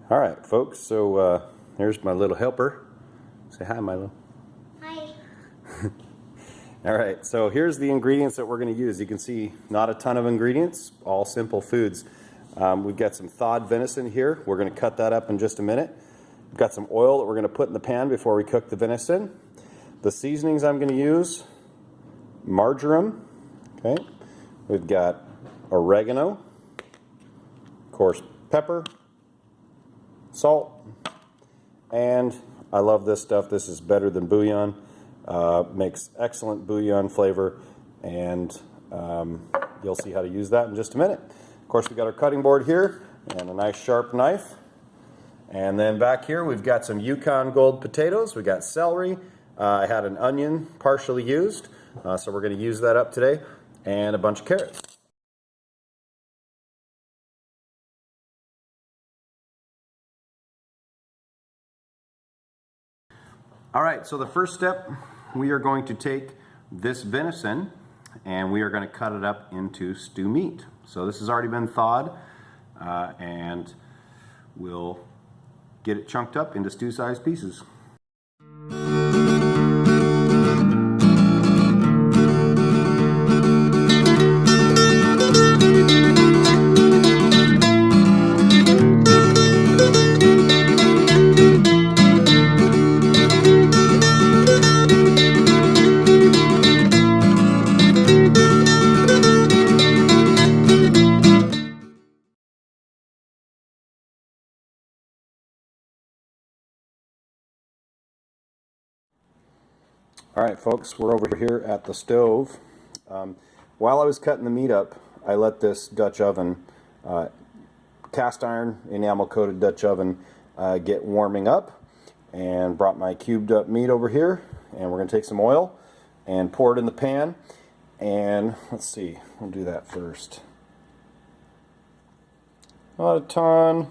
All right, folks, so there's my little helper. Say hi, Milo. Hi. All right, so here's the ingredients that we're going to use. You can see not a ton of ingredients, all simple foods. We've got some thawed venison here. We're going to cut that up in just a minute. We've got some oil that we're going to put in the pan before we cook the venison. The seasonings I'm going to use, marjoram, okay. We've got oregano, of course, pepper, salt, and I love this stuff. This is better than bouillon. Makes excellent bouillon flavor, and you'll see how to use that in just a minute. Of course, we've got our cutting board here and a nice sharp knife. And then back here we've got some Yukon Gold potatoes. We got celery. I had an onion partially used, so we're going to use that up today, and a bunch of carrots. All right, so the first step, we are going to take this venison and we are going to cut it up into stew meat. So this has already been thawed, and we'll get it chunked up into stew-sized pieces. All right, folks, we're over here at the stove. While I was cutting the meat up, I let this Dutch oven, cast iron enamel coated Dutch oven, get warming up, and brought my cubed up meat over here, and we're going to take some oil and pour it in the pan. And let's see, we'll do that first. Not a ton,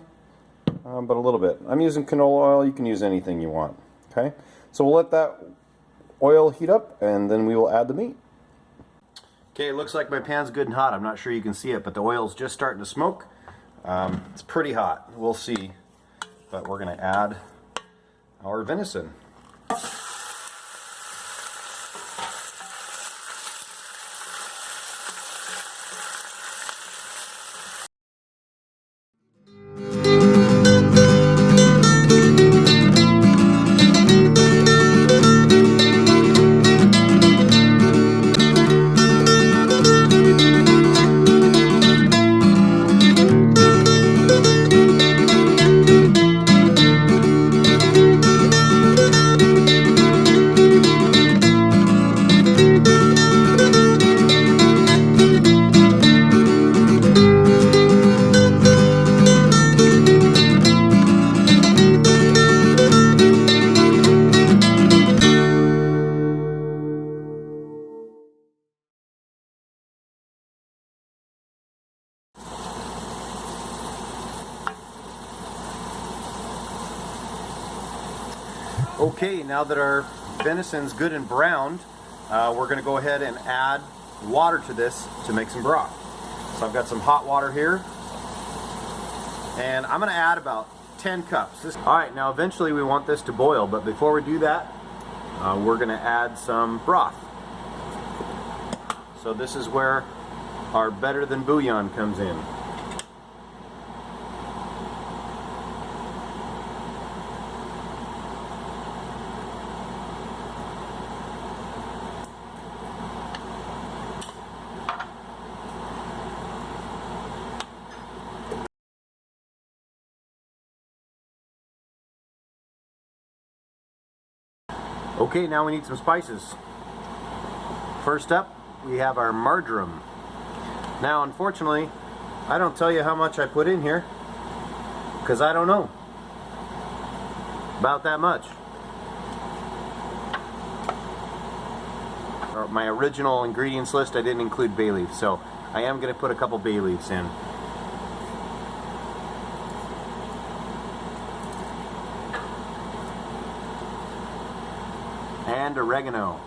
but a little bit. I'm using canola oil. You can use anything you want. Okay, so we'll let that oil heat up, and then we will add the meat. Okay, it looks like my pan's good and hot. I'm not sure you can see it, but the oil's just starting to smoke. It's pretty hot. We'll see. But we're going to add our venison. Okay, now that our venison's good and browned, we're going to go ahead and add water to this to make some broth. So I've got some hot water here, and I'm going to add about 10 cups. Alright, now eventually we want this to boil, but before we do that, we're going to add some broth. So this is where our better than bouillon comes in. Okay, now we need some spices. First up, we have our marjoram. Now, unfortunately, I don't tell you how much I put in here, because I don't know. About that much. My original ingredients list, I didn't include bay leaves, so I am going to put a couple bay leaves in. And oregano.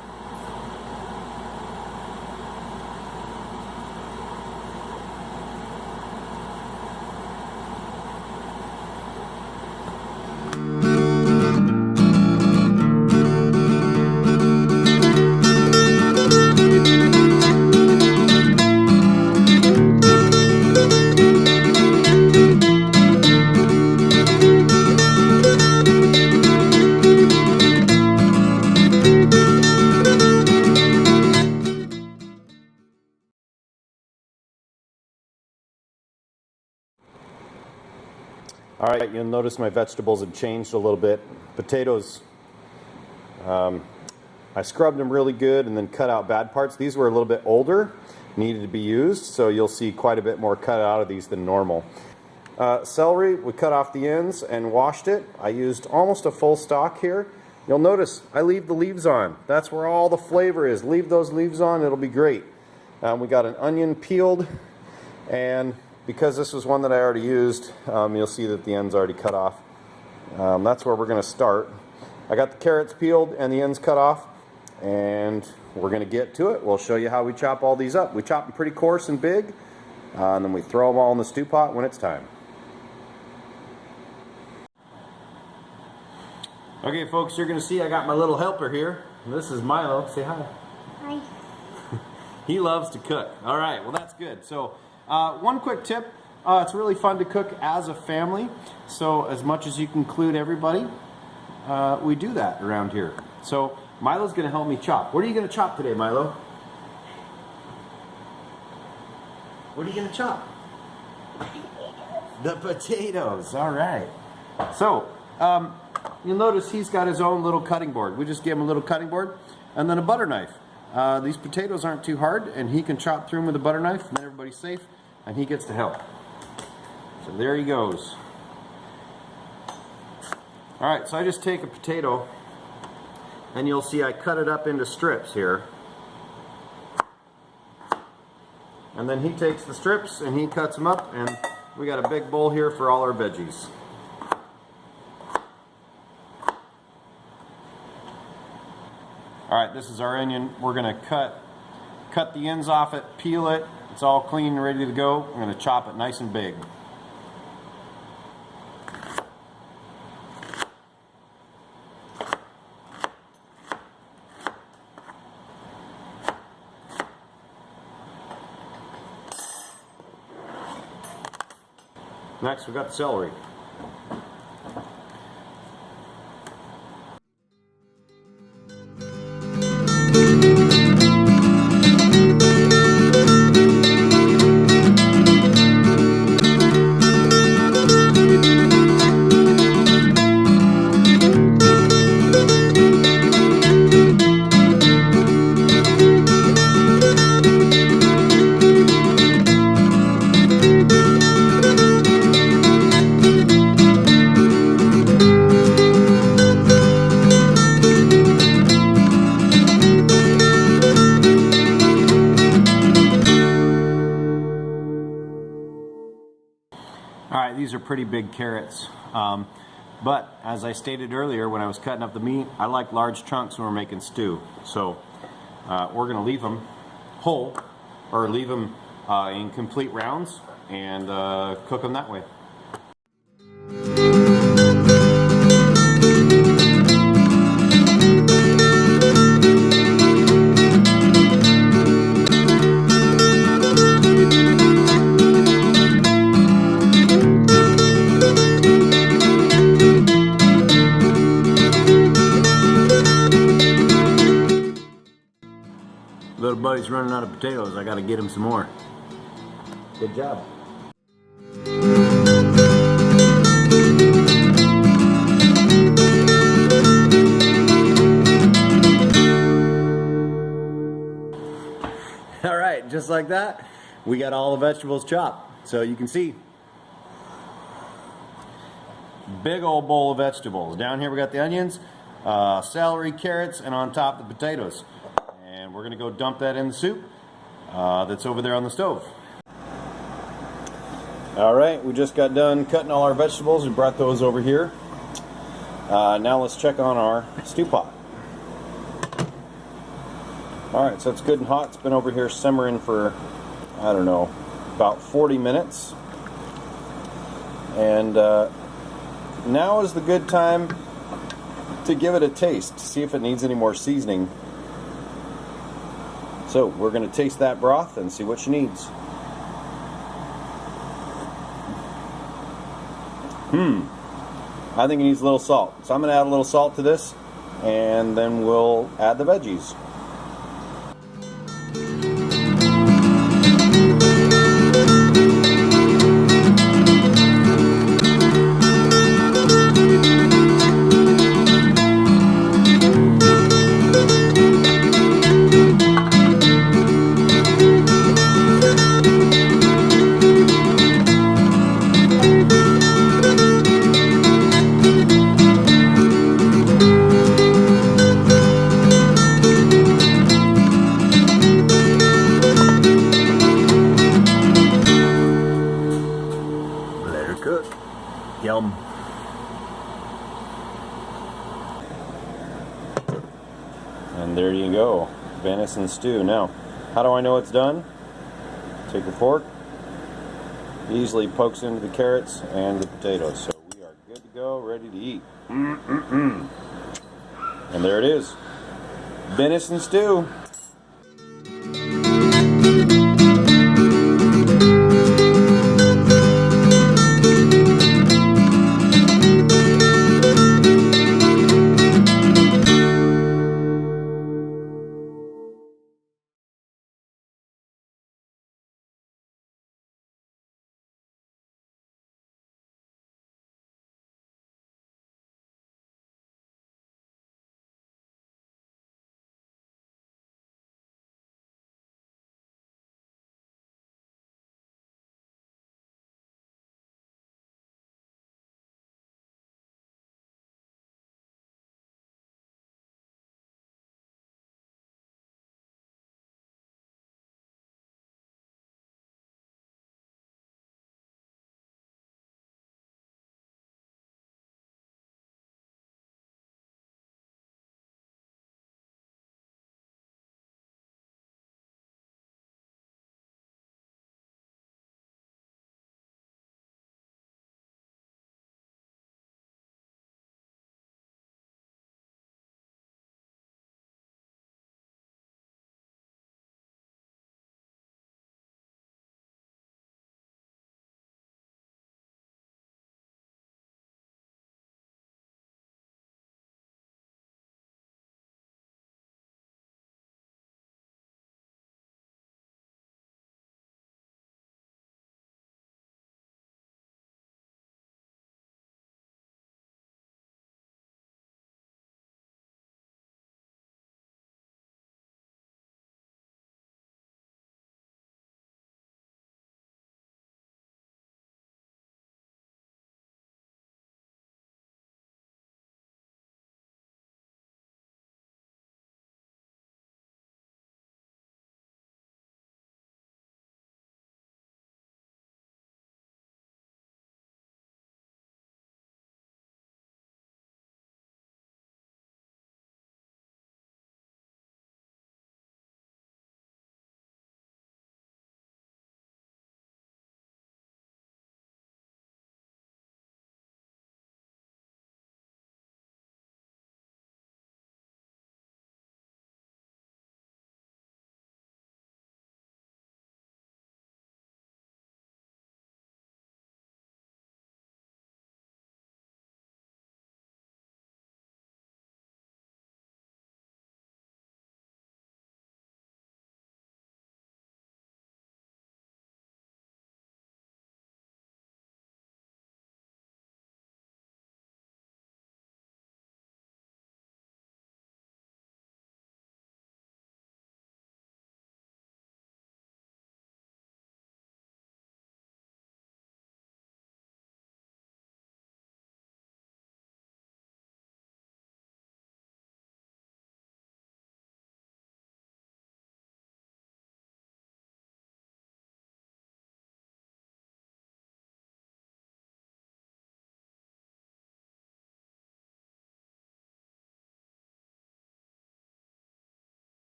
All right, you'll notice my vegetables have changed a little bit. Potatoes, I scrubbed them really good and then cut out bad parts. These were a little bit older, needed to be used, so you'll see quite a bit more cut out of these than normal. Celery, we cut off the ends and washed it. I used almost a full stalk here. You'll notice I leave the leaves on. That's where all the flavor is. Leave those leaves on, it'll be great. We got an onion peeled, and because this was one that I already used, you'll see that the end's already cut off. That's where we're going to start. I got the carrots peeled and the ends cut off, and we're going to get to it. We'll show you how we chop all these up. We chop them pretty coarse and big, and then we throw them all in the stew pot when it's time. Okay folks, you're going to see I got my little helper here. This is Milo. Say hi. Hi. He loves to cook. All right, well that's good. So one quick tip, it's really fun to cook as a family. So as much as you can include everybody, we do that around here. So Milo's going to help me chop. What are you going to chop today, Milo? What are you going to chop? The potatoes. All right. So you'll notice he's got his own little cutting board. We just gave him a little cutting board and then a butter knife. These potatoes aren't too hard, and he can chop through them with a butter knife, and then everybody's safe, and he gets to help. So there he goes. Alright, so I just take a potato, and you'll see I cut it up into strips here. And then he takes the strips, and he cuts them up, and we got a big bowl here for all our veggies. Alright, this is our onion. We're going to cut the ends off it, peel it. It's all clean and ready to go. We're going to chop it nice and big. Next, we've got the celery. Alright, these are pretty big carrots, but as I stated earlier when I was cutting up the meat, I like large chunks when we're making stew. So we're going to leave them whole, or leave them in complete rounds, and cook them that way. Little buddy's running out of potatoes. I got to get him some more. Good job. All right, just like that, we got all the vegetables chopped. So you can see, big old bowl of vegetables. Down here we got the onions, celery, carrots, and on top the potatoes. And we're going to go dump that in the soup that's over there on the stove. Alright, we just got done cutting all our vegetables. We brought those over here. Now let's check on our stew pot. Alright, so it's good and hot. It's been over here simmering for, I don't know, about 40 minutes. And now is the good time to give it a taste, to see if it needs any more seasoning. So we're going to taste that broth and see what she needs. I think it needs a little salt. So I'm going to add a little salt to this, and then we'll add the veggies. there you go. Venison stew. Now, how do I know it's done? Take your fork, easily pokes into the carrots and the potatoes. So we are good to go, ready to eat. And there it is. Venison stew.